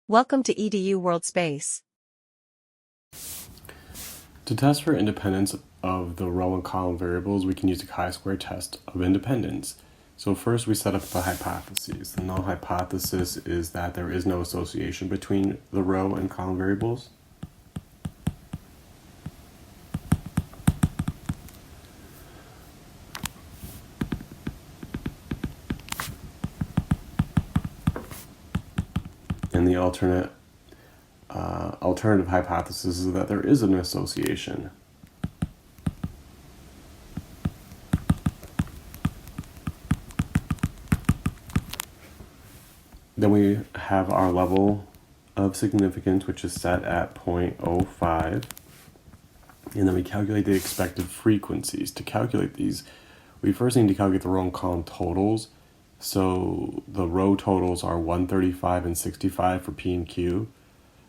Welcome to EDU World Space. To test for independence of the row and column variables, we can use a chi-square test of independence. So first we set up the hypotheses. The null hypothesis is that there is no association between the row and column variables. And the alternative hypothesis is that there is an association. Then we have our level of significance, which is set at 0.05. And then we calculate the expected frequencies. To calculate these, we first need to calculate the row and column totals. So the row totals are 135 and 65 for P and Q,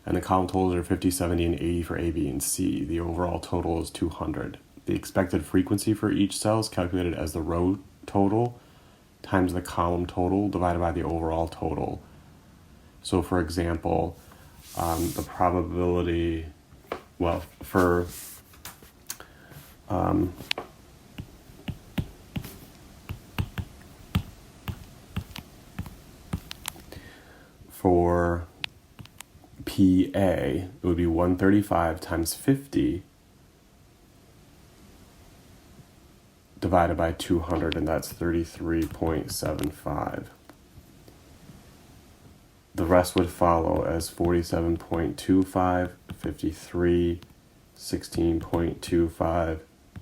and the column totals are 50, 70, and 80 for A, B, and C. The overall total is 200. The expected frequency for each cell is calculated as the row total times the column total divided by the overall total. So for example, the probability, for PA, it would be 135 times 50 divided by 200, and that's 33.75. The rest would follow as 47.25, 53, 16.25,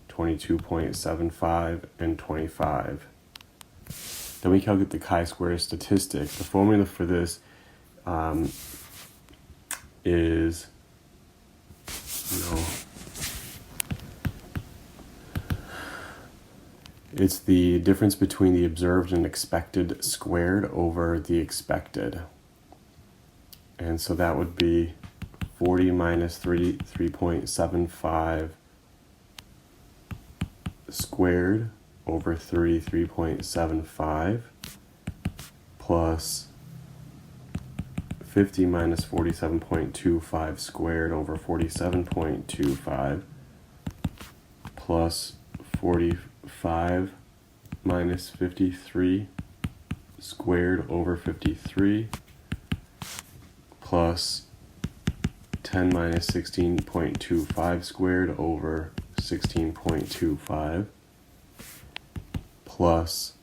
22.75, and 25. Then we calculate the chi-square statistic. The formula for this is, it's the difference between the observed and expected squared over the expected. And so that would be 40 minus 3.75 squared over 33.75 plus 50 minus 47.25 squared over 47.25 plus 45 minus 53 squared over 53 plus 10 minus 16.25 squared over 16.25 plus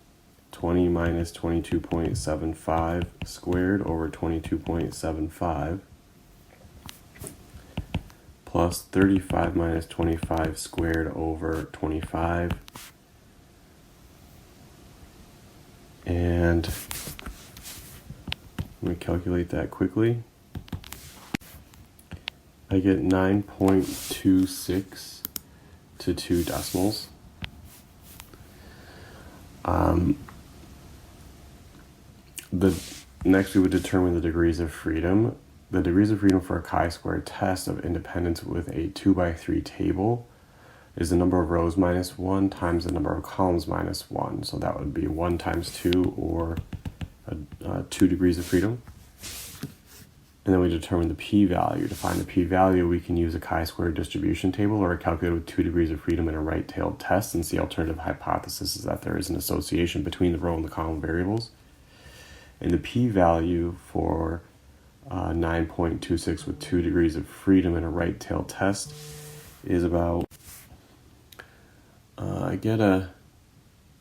20 minus 22.75 squared over 22.75 plus 35 minus 25 squared over 25. And let me calculate that quickly. I get 9.26 to 2 decimals. Next we would determine the degrees of freedom. The degrees of freedom for a chi-square test of independence with a 2x3 table is the number of rows minus 1 times the number of columns minus 1. So that would be 1 times 2, or 2 degrees of freedom. And then we determine the p-value. To find the p-value, we can use a chi-square distribution table or a calculator with 2 degrees of freedom and a right-tailed test, since the alternative hypothesis is that there is an association between the row and the column variables. And the p-value for 9.26 with 2 degrees of freedom and a right-tailed test is about,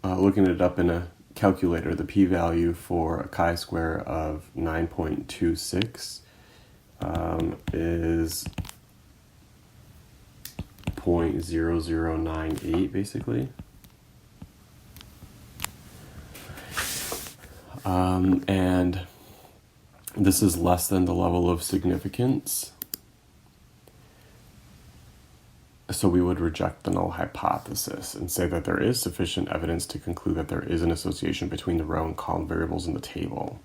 looking it up in a calculator, the p-value for a chi-square of 9.26 is 0.0098 basically. And this is less than the level of significance. So we would reject the null hypothesis and say that there is sufficient evidence to conclude that there is an association between the row and column variables in the table.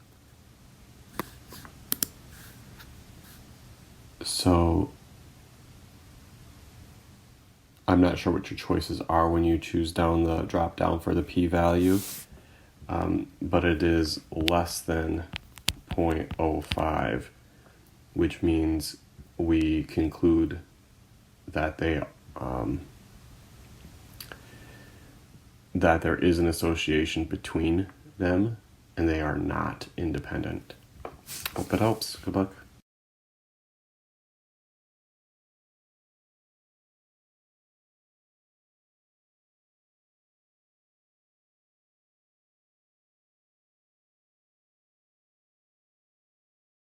So I'm not sure what your choices are when you choose down the drop down for the p-value, but it is less than 0.05 which means we conclude that that there is an association between them and they are not independent. Hope it helps. Good luck.